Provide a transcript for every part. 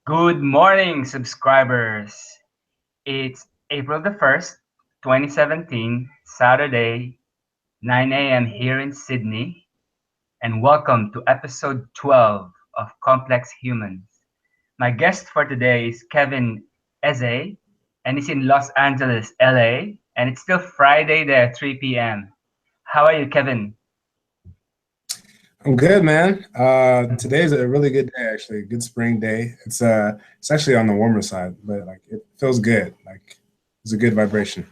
Good morning, subscribers. It's April the 1st, 2017, Saturday, 9 a.m. here in Sydney, and welcome to episode 12 of Complex Humans. My guest for today is Kevin Ezeh, and he's in Los Angeles, LA, and it's still Friday there, 3 p.m. How are you, Kevin? I'm good, man. Today's a really good day, actually. Good spring day. It's actually on the warmer side, but like it feels good. Like it's a good vibration.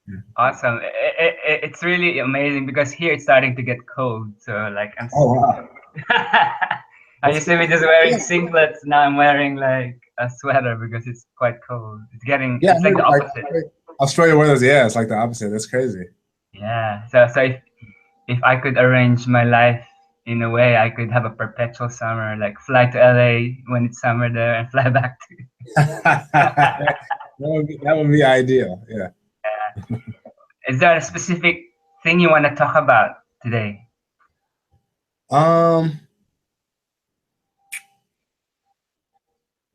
Yeah. Awesome. It's really amazing because here it's starting to get cold. So, like, Oh wow. I That's used to be just wearing singlets. Now I'm wearing like a sweater because it's quite cold. yeah. It's I like heard the like opposite. Australia weather's it's like the opposite. That's crazy. Yeah. So if I could arrange my life in a way, I could have a perpetual summer, like fly to LA when it's summer there and fly back to. That would be ideal. Yeah. Is there a specific thing you want to talk about today? Um.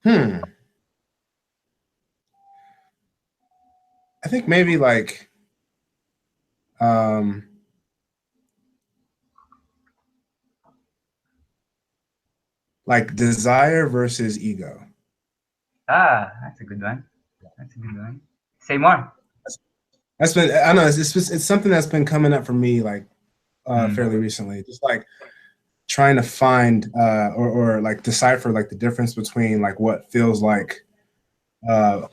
Hmm. I think maybe um like desire versus ego. That's a good one. That's a good one. Say more. That's been I don't know it's something that's been coming up for me like Mm. fairly recently. Just like trying to find or like decipher like the difference between like what feels like a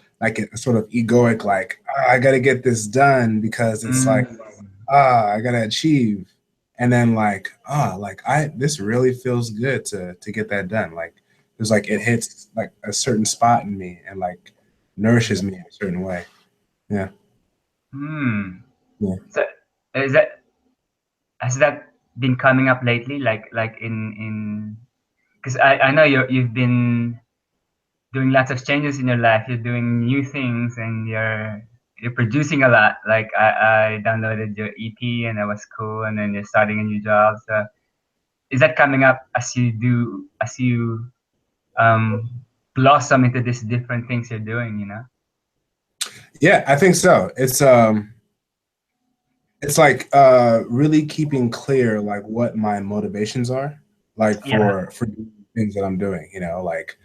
sort of egoic like I got to get this done because it's like Mm. I got to achieve, and then like like I this really feels good to get that done. Like there's like it hits like a certain spot in me and like nourishes me in a certain way. Yeah. Hmm. Yeah. So is that has that been coming up lately? Like in because I know you've been doing lots of changes in your life. You're doing new things and you're producing a lot. Like I downloaded your EP and that was cool. And then you're starting a new job. So is that coming up as you um blossom into these different things you're doing? You know? Yeah, I think so. It's like really keeping clear like what my motivations are like Yeah. for things that I'm doing, like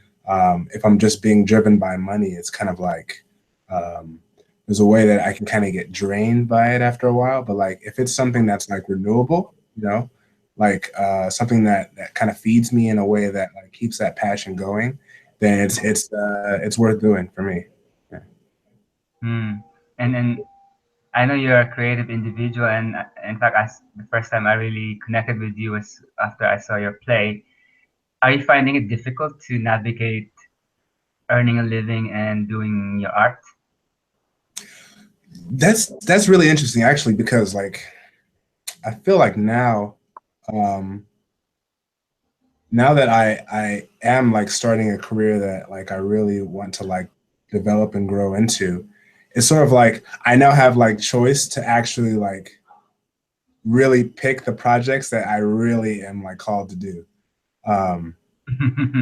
if I'm just being driven by money, it's kind of like um there's a way that I can kind of get drained by it after a while, but like if it's something that's like renewable, like something that kind of feeds me in a way that like keeps that passion going, then it's worth doing for me. Yeah. Hmm. And I know you're a creative individual, and in fact, the first time I really connected with you was after I saw your play. Are you finding it difficult to navigate earning a living and doing your art? That's really interesting actually because like I feel like um, now that I am like starting a career that like I really want to like develop and grow into, it's sort of like I now have like choice to actually like really pick the projects that I really am like called to do. Um,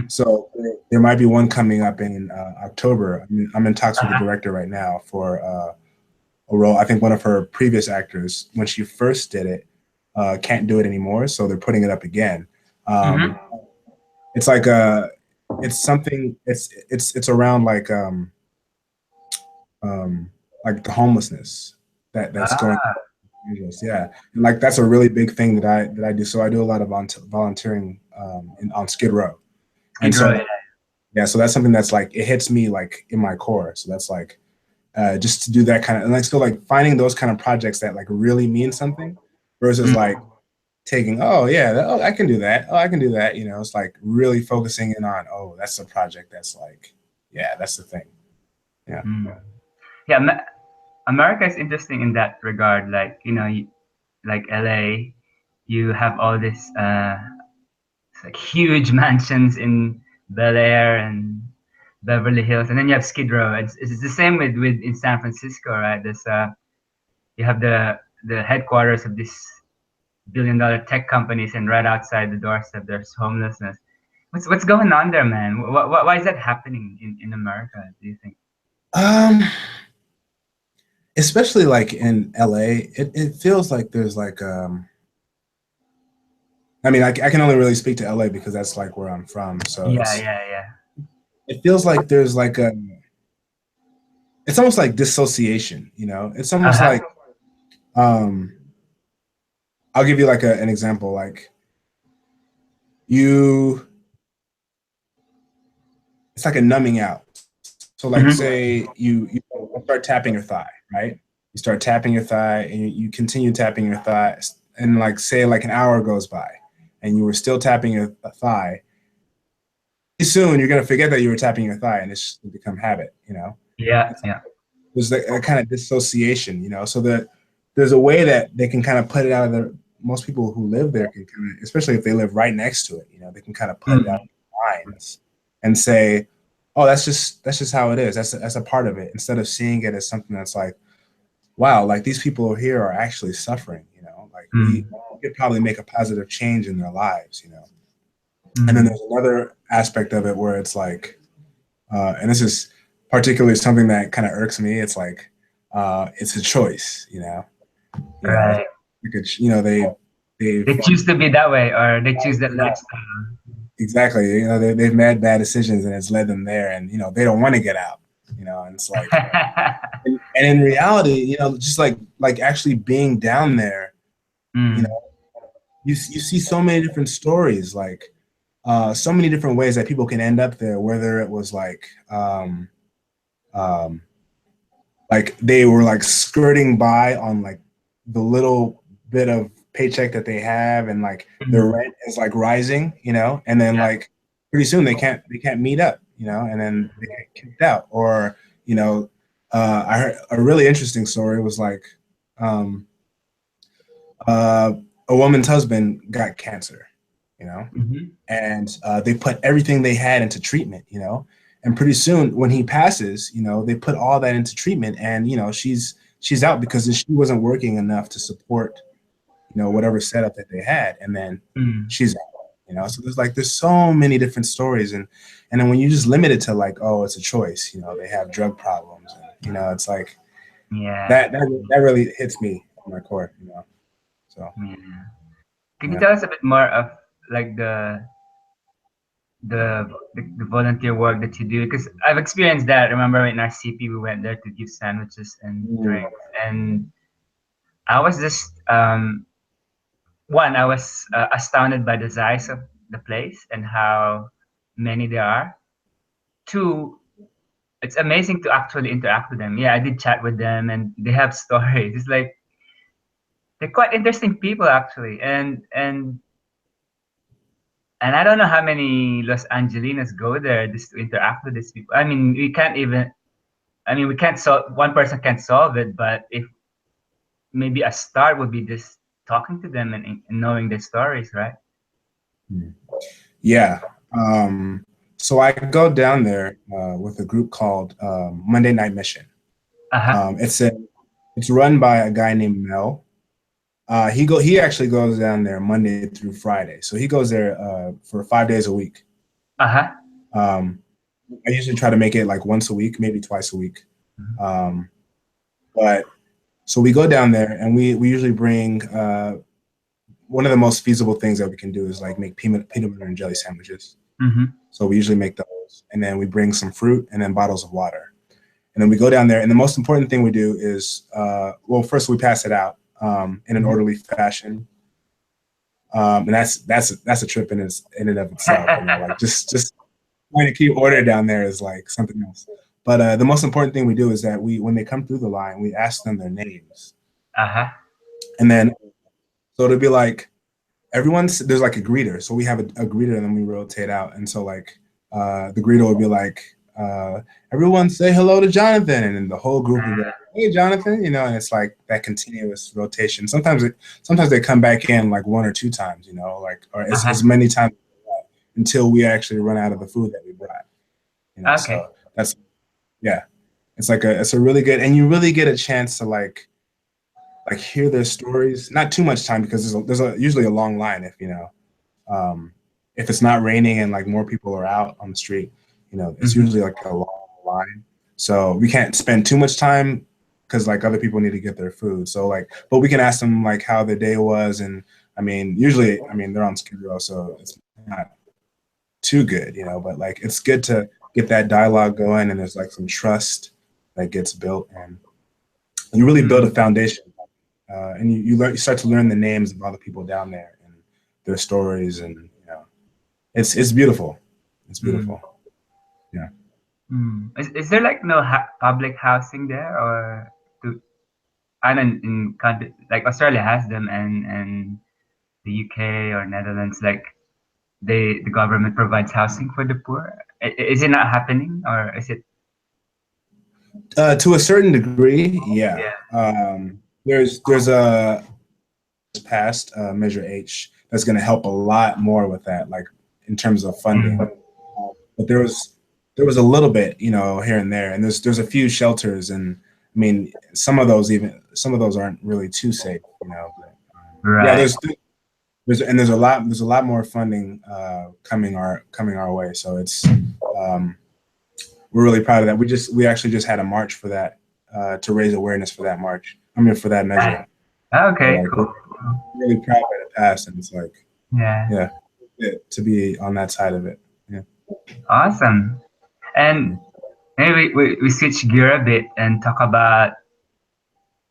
so there might be one coming up in October. I mean, I'm in talks with the Uh-huh. director right now for a role. I think one of her previous actors, when she first did it, can't do it anymore, so they're putting it up again. Mhm. Um, it's like it's something. It's around like the homelessness that's going Ah, on in Los Angeles. Yeah, and like that's a really big thing that I do. So I do a lot of volunteering on Skid Row, and Skid Row. so yeah, so that's something that's like it hits me like in my core. So that's like just to do that kind of and like so like finding those kind of projects that like really mean something versus Mm, like taking oh I can do that, oh I can do that, it's like really focusing in on that's a project that's like yeah, that's the thing. Yeah. mm. Yeah, America is interesting in that regard. Like like LA, you have all this like huge mansions in Bel Air and Beverly Hills, and then you have Skid Row. It's the same with in San Francisco, right? There's you have the headquarters of these billion-dollar tech companies, and right outside the doorstep there's homelessness. What's going on there, man? Why is that happening in America? Do you think? Um, especially like in LA, it feels like there's like I mean, I can only really speak to LA because that's like where I'm from. So Yeah, yeah, yeah. it feels like there's like it's almost like dissociation, you know? It's Uh almost huh. like um I'll give you like an example. Like you it's like a numbing out. So like Hmm. say you start tapping your thigh, right? You start tapping your thigh and you continue tapping your thigh and like say like an hour goes by and you were still tapping your thigh. Pretty soon you're gonna forget that you were tapping your thigh and it's just gonna become habit, you know? Yeah, yeah. There's a kind of dissociation, you know, so that there's a way that they can kind of put it out of their most people who live there can kind of, especially if they live right next to it, you know, they can kind of put it out Mm, of their minds and say, oh, that's just how it is. That's a part of it. Instead of seeing it as something that's like, wow, like these people here are actually suffering, you know, like we mm, could probably make a positive change in their lives, you know. And then mm. there's another aspect of it where it's like, and this is particularly something that kind of irks me. It's like it's a choice, you know, Right. you know they've They choose to be that way, or they choose that lifestyle. exactly, you know, they've made bad decisions and it's led them there, and you know they don't want to get out, you know, and it's like, and in reality, you know, just like actually being down there, you know, Mm, you see so many different stories, like so many different ways that people can end up there, whether it was um, like they were like skirting by on like the little bit of paycheck that they have and like their mm. rent is like rising, you know, and then Yeah. like pretty soon they can't meet up, you know, and then they get kicked out. Or you know, I heard a really interesting story was like um uh a woman's husband got cancer, you know, Hmm. and they put everything they had into treatment, you know. And pretty soon, when he passes, you know, they put all that into treatment, and you know, she's out because she wasn't working enough to support, you know, whatever setup that they had, and then Mm. she's out, you know. So there's so many different stories, and then when you just limit it to like, oh, it's a choice, you know, they have drug problems, and you know, it's like Yeah. that really hits me on my core, you know. So Yeah. Can you yeah. tell us a bit more of like the volunteer work that you do? Because I've experienced that. Remember in our CP we went there to give sandwiches and Mm. drinks, and I was just one. I was astounded by the size of the place and how many there are. Two, it's amazing to actually interact with them. Yeah, I did chat with them, and they have stories. It's like they're quite interesting people actually, and I don't know how many Los Angelinos go there just to interact with these people. I mean, we can't even. I mean, we can't solve. One person can't solve it, but if maybe a start would be just talking to them and knowing their stories, right? Yeah. So I go down there with a group called Monday Night Mission. Uh huh. It's run by a guy named Mel. He actually goes down there Monday through Friday. So he goes there for 5 days a week. Uh huh. Um, I usually try to make it like once a week, maybe twice a week. Um, but so we go down there and we usually bring one of the most feasible things that we can do is like make peanut butter and jelly sandwiches. Mm-hmm. So we usually make those, and then we bring some fruit and then bottles of water, and then we go down there. And the most important thing we do is, well, first we pass it out in an Mm-hmm. orderly fashion, and that's a trip in and of itself. You know, like just trying to keep order down there is like something else. But the most important thing we do is that we, when they come through the line, we ask them their names, Uh huh. and then so it'll be like everyone's there's like a greeter. So we have a greeter and then we rotate out. And so like the greeter would be like, everyone say hello to Jonathan. And then the whole group would be like, hey Jonathan, you know, and it's like that continuous rotation. Sometimes they come back in like one or two times, you know, like or Uh as huh. many times until we actually run out of the food that we brought. You know, Okay. so that's yeah. It's a really good, and you really get a chance to like hear their stories. Not too much time because there's usually a long line if you know. Um, if it's not raining and like more people are out on the street, it's Mhm. usually like a long line. So we can't spend too much time because like other people need to get their food. So like, but we can ask them like how their day was, and I mean, usually, I mean, they're on Skid Row, so it's not too good, but like it's good to get that dialogue going, and there's like some trust that gets built, and you really build a Mm. foundation, and you start to learn the names of all the people down there and their stories, and it's beautiful. It's Mm. beautiful. Yeah. Mm. Is there like no public housing there, or to I don't in country like Australia has them, and the UK or Netherlands, like the government provides housing for the poor. Is it not happening, or is it? To a certain degree, yeah. Yeah. There's a passed Measure H that's going to help a lot more with that, like in terms of funding. Mm. But there was a little bit, here and there, and there's a few shelters, and I mean, some of those aren't really too safe, But yeah, Right. there's a lot more funding coming our way, so it's um, we're really proud of that. We actually just had a march for that to raise awareness for that march. I mean, for that measure. So Okay. like we're Cool. Cool. really proud that it passed, and it's like Yeah. yeah, to be on that side of it. Yeah. Awesome. And maybe we switch gear a bit and talk about.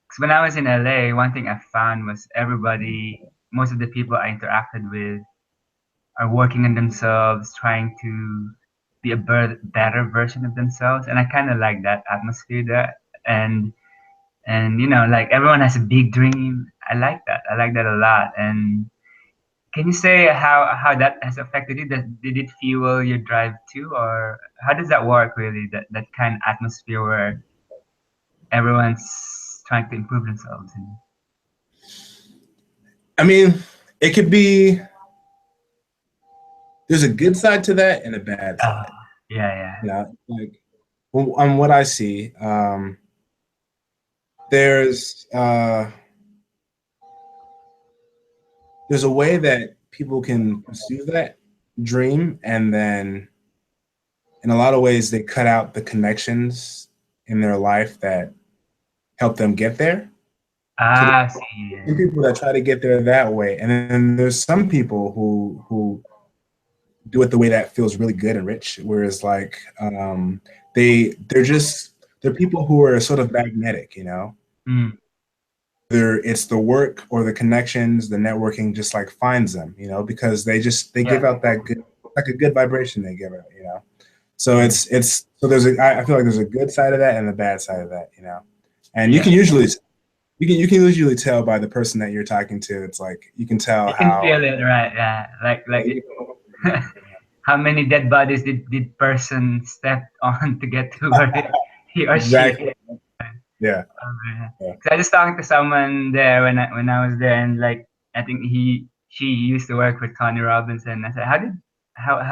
Because when I was in LA, one thing I found was most of the people I interacted with are working on themselves, trying to be a better version of themselves, and I kind of like that atmosphere there. And like everyone has a big dream. I like that. I like that a lot. And can you say how that has affected you? Did it fuel your drive too, or how does that work really? That kind of atmosphere where everyone's trying to improve themselves. I mean, it could be. There's a good side to that and a bad Uh, side. yeah, yeah. Like on what I see, there's uh, there's a way that people can pursue that dream, and then in a lot of ways they cut out the connections in their life that help them get there. So Ah, see. Yeah. some people that try to get there that way, and then there's some people who do it the way that feels really good and rich. Whereas like they're people who are sort of magnetic. Mm, Whether it's the work or the connections, the networking just like finds them, because they give yeah. out that good, like a good vibration they give out. So Mm, so I feel like there's a good side of that and the bad side of that. And yeah. you can usually tell by the person that you're talking to. It's like you can tell You can how feel it, right? Yeah. yeah, How many dead bodies did person step on to get to where he or she exactly. is? Yeah. Yeah. Yeah. 'Cause I just talking to someone there when I was there, and like I think she used to work with Tony Robbins, and I said, how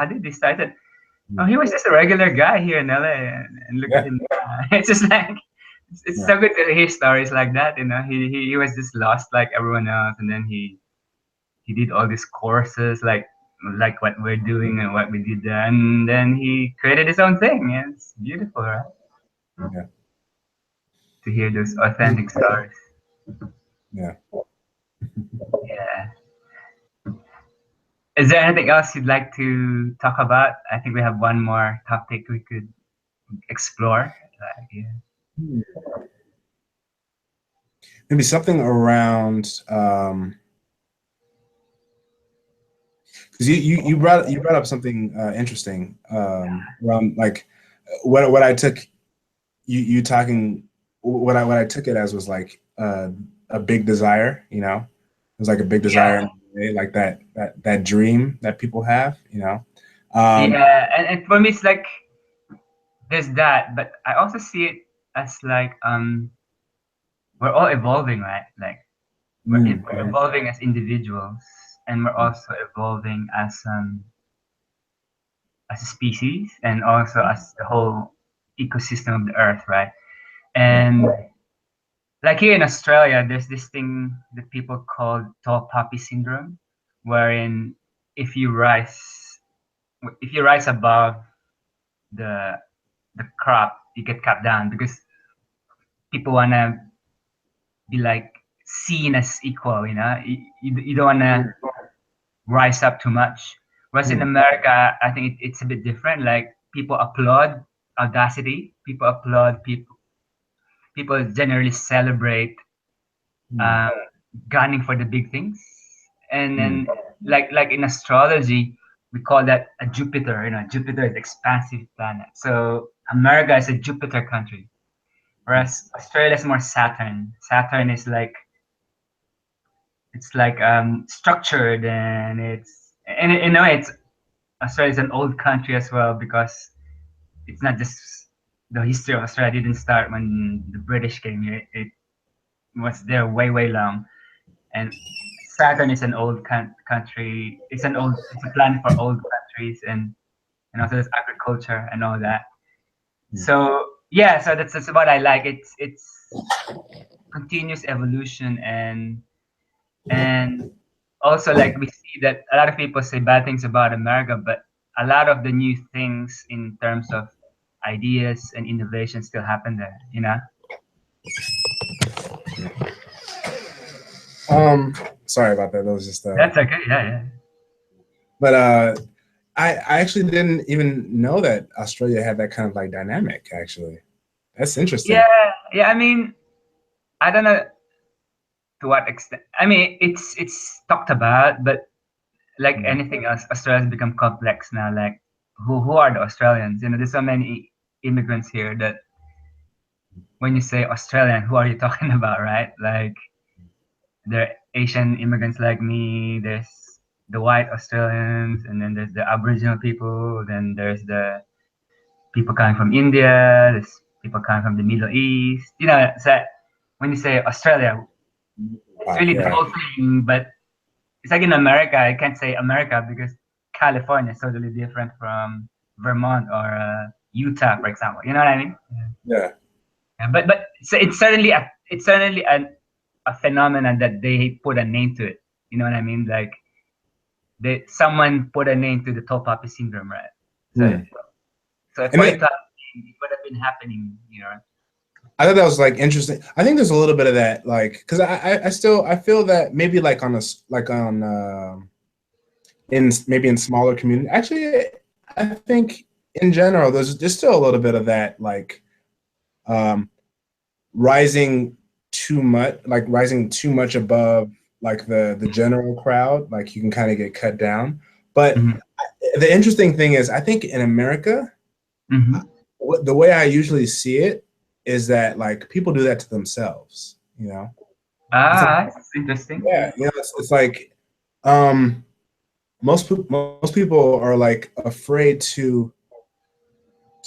did they start it? Oh, he was just a regular guy here in LA, and look at Yeah. him. It's just like it's Yeah. so good to hear stories like that. He was just lost like everyone else, and then he did all these courses like what we're doing and what we did there, and then he created his own thing. Yeah, it's beautiful, right? Yeah. To hear those authentic stories. Yeah. Yeah. Is there anything else you'd like to talk about? I think we have one more topic we could explore. Yeah. Maybe something around because you brought up something interesting around like what I took you talking what I took it as was like a big desire. It was like a big desire Yeah. in a way, like that dream that people have. Um, Yeah. And for me, it's like there's that, but I also see it as like we're all evolving, right? Like we're yeah, evolving as individuals, and we're also evolving as a species, and also as the whole ecosystem of the Earth, right? yeah, And like here in Australia, there's this thing that people call tall poppy syndrome, wherein if you rise if you rise above the crop, you get cut down because people wanna be like seen as equal. You don't wanna rise up too much. Whereas in Mm, America, I think it's a bit different. Like people applaud audacity. People applaud people. People generally celebrate mm, um, gunning for the big things. And mm, then like in astrology, we call that a Jupiter. Jupiter is expansive planet. So America is a Jupiter country, whereas Australia is more Saturn. Saturn is like it's like structured, and in a way it's Australia is an old country as well because it's not just the history of Australia didn't start when the British came here. It was there way long, and Saturn is an old country. It's a planet for old countries, and also there's agriculture and all that. mm. So yeah, so that's what I like. It's continuous evolution, and also like we see that a lot of people say bad things about America, but a lot of the new things in terms of ideas and innovation still happen there. Um, Sorry about that. That was just That's okay. Yeah. but I actually didn't even know that Australia had that kind of like dynamic. Actually, that's interesting. Yeah. I mean, I don't know to what extent. I mean, it's talked about, but like Mm, anything else, Australia's become complex now. Like, who are the Australians? There's so many immigrants here that when you say Australian, who are you talking about, right? Like, there are Asian immigrants like me. There's the white Australians, and then there's the Aboriginal people. Then there's the people coming from India. There's people coming from the Middle East. So when you say Australia, it's really the yeah, whole thing. But it's like in America, I can't say America because California is totally different from Vermont or Utah, for example. You know what I mean? yeah. Yeah, but so it's certainly a phenomenon that they put a name to it. You know what I mean? Like someone put a name to the tall poppy syndrome, right? So Mm. so And for it it, to happen, it would have been happening. I thought that was like interesting. I think there's a little bit of that, like, because I still I feel that maybe like like on in maybe in smaller community. Actually, I think in general there's still a little bit of that, like um, rising rising too much above like the general crowd. Like you can kind of get cut down. But Mm-hmm. the interesting thing is, I think in America, Mm-hmm. the way I usually see it is that like people do that to themselves. It's like, That's interesting. yeah, it's like um, most people are like afraid to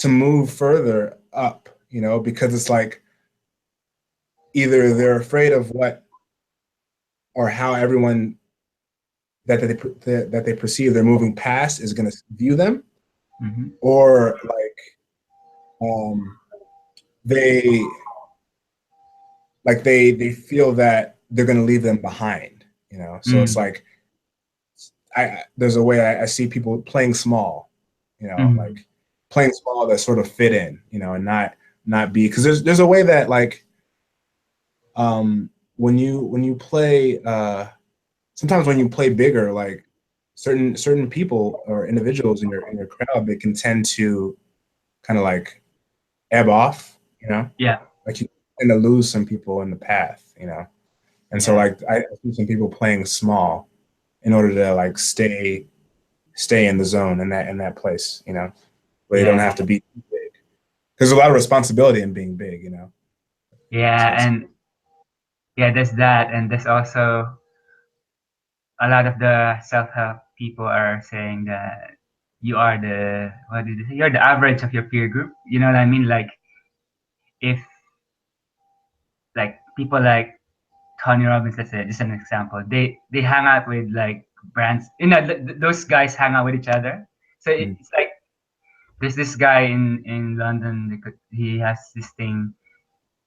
move further up, because it's like either they're afraid of what or how everyone that they perceive they're moving past is going to view them, Mm-hmm. or um, they they feel that they're going to leave them behind. So it's Mm-hmm. like there's a way I see people playing small, Mm-hmm. like playing small that sort of fit in, and not be, because there's a way that like when you play sometimes when you play bigger, like certain people or individuals in your crowd, they can tend to kind of like ebb off, Yeah. like you tend to lose some people in the path, and so Yeah. like I see some people playing small in order to like stay in the zone in that place, where they don't Yeah. have to be big. There's a lot of responsibility in being big, so Yeah. it's And yeah, there's that, and there's also a lot of the self-help people are saying that you are the what did they say? You're the average of your peer group. You know what I mean? Like if like people like Tony Robbins, let's say, just an example, they hang out with like brands. Those guys hang out with each other. So mm, it's like there's this guy in London. He has this thing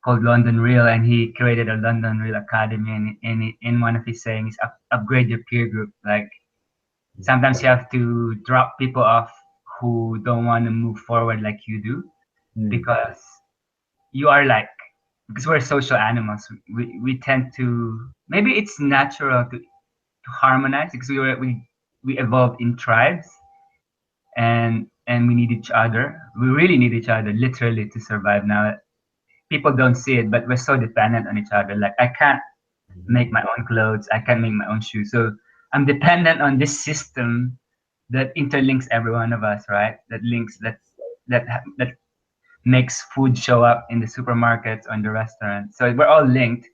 called London Real, and he created a London Real Academy. And in one of his sayings, upgrade your peer group. Like sometimes you have to drop people off who don't want to move forward like you do, Mm. because you are like, because we're social animals, we tend to, maybe it's natural to harmonize because we evolved in tribes, and we need each other. We really need each other literally to survive now. People don't see it, but we're so dependent on each other. Like I can't Mhm. make my own clothes, I can't make my own shoes. So I'm dependent on this system that interlinks every one of us, right? That links that makes food show up in the supermarkets or in the restaurants. So we're all linked.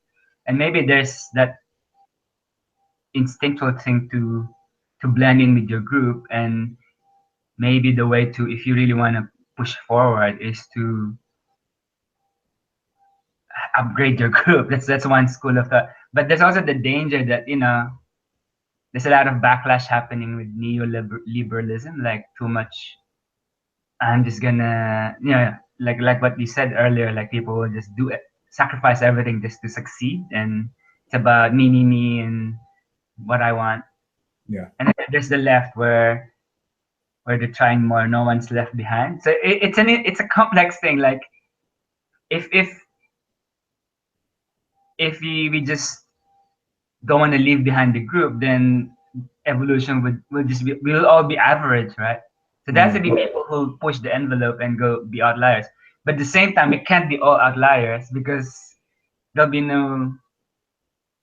And maybe there's that instinctual thing to blend in with your group, and maybe the way to, if you really want to push forward, is to upgrade your group. That's one school of thought. But there's also the danger that, there's a lot of backlash happening with neoliberalism, like too much. I'm just gonna, like what you said earlier, like people will just do it, sacrifice everything just to succeed, and it's about me, and what I want. Yeah. And then there's the left where they're trying more, no one's left behind. So it's a complex thing. Like if if if we just don't want to leave behind the group, then evolution will just be, we'll all be average, right? So there has to Mm. be people who push the envelope and go be outliers. But at the same time, we can't be all outliers because there'll be no,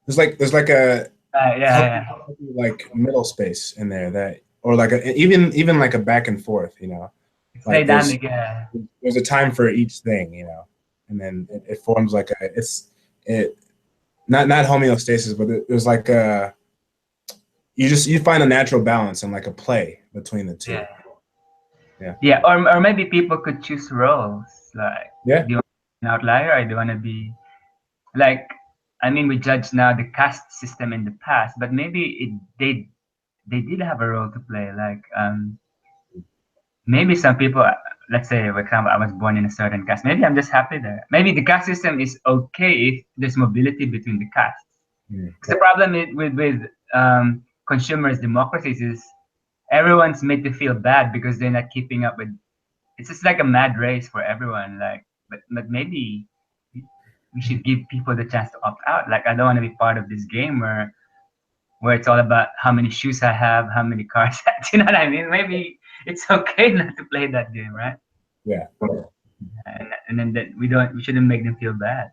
There's like a yeah, healthy, yeah. healthy like middle space in there that, or like even like a back and forth, It's like dynamic, yeah. there's a time for each thing, and then it forms like it not homeostasis, but there's like a you find a natural balance and like a play between the two. Yeah, Yeah. yeah. Or maybe people could choose roles. Like, Yeah. do you want to be an outlier, or do you want to be like? I mean, we judge now the caste system in the past, but maybe they did have a role to play. Like, maybe some people, let's say, for example, I was born in a certain caste. Maybe I'm just happy there. Maybe the caste system is okay if there's mobility between the castes. Mm. Because the problem with consumers democracies is everyone's made to feel bad because they're not keeping up with. It's just like a mad race for everyone. Like, but maybe we should give people the chance to opt out. Like, I don't want to be part of this game where it's all about how many shoes I have, how many cars. You know what I mean? Maybe it's okay not to play that game, right? Yeah. And then that we shouldn't make them feel bad.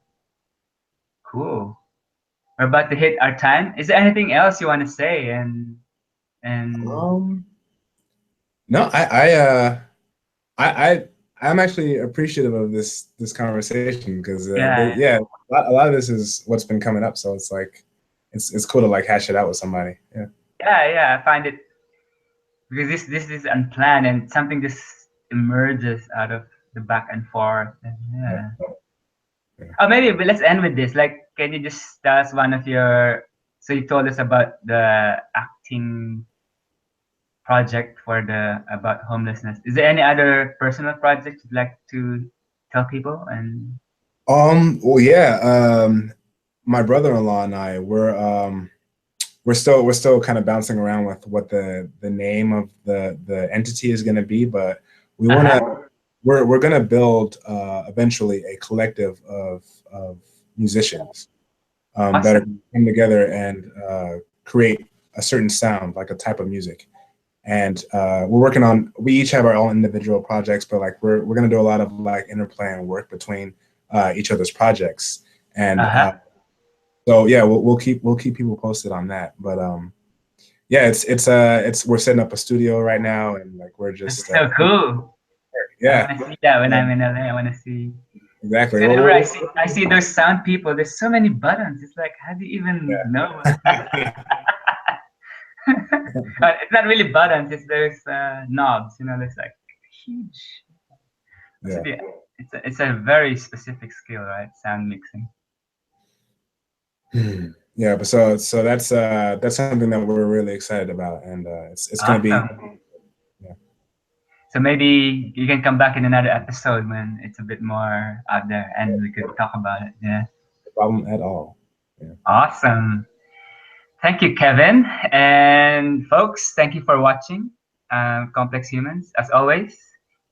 Cool. We're about to hit our time. Is there anything else you want to say? And Um. No, I I'm actually appreciative of this conversation because yeah, yeah, a lot of this is what's been coming up, so it's like it's cool to like hash it out with somebody. Yeah. yeah. I find it because this is unplanned and something just emerges out of the back and forth. And Yeah. yeah. Yeah. Oh, maybe but let's end with this. Like, can you just tell us one of your? So you told us about the acting project for the about homelessness. Is there any other personal project you'd like to tell people? And Well, yeah. My brother-in-law and I we're still kind of bouncing around with what the name of the entity is going to be, but we want uh-huh. to we're going to build eventually a collective of musicians that are Awesome. going to come together and create a certain sound, like a type of music. And we're working on. We each have our own individual projects, but like we're going to do a lot of like interplay and work between each other's projects. And Uh-huh. so yeah, we'll keep people posted on that. But yeah, it's we're setting up a studio right now, and like we're That's just so cool. I yeah, want to see that when yeah, I'm in LA. I want to see. exactly. So whenever I see those sound people, there's so many buttons. It's like, how do you even know? yeah, It's not really buttons. It's those knobs. It's like huge. That's a yeah. bit. It's a very specific skill, right? Sound mixing. Yeah, but so that's something that we're really excited about, and it's gonna be Awesome. yeah, So maybe you can come back in another episode when it's a bit more out there, and we could talk about it. Yeah. no problem at all. Yeah. Awesome. Thank you, Kevin. And folks, thank you for watching. Complex Humans. As always,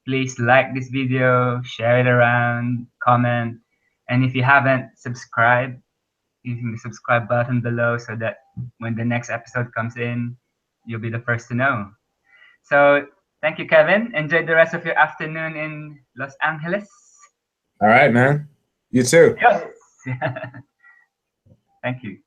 please like this video, share it around, comment, and if you haven't subscribed, using the subscribe button below so that when the next episode comes in, you'll be the first to know. So thank you, Kevin. Enjoy the rest of your afternoon in Los Angeles. All right, man. You too. Yes. Thank you.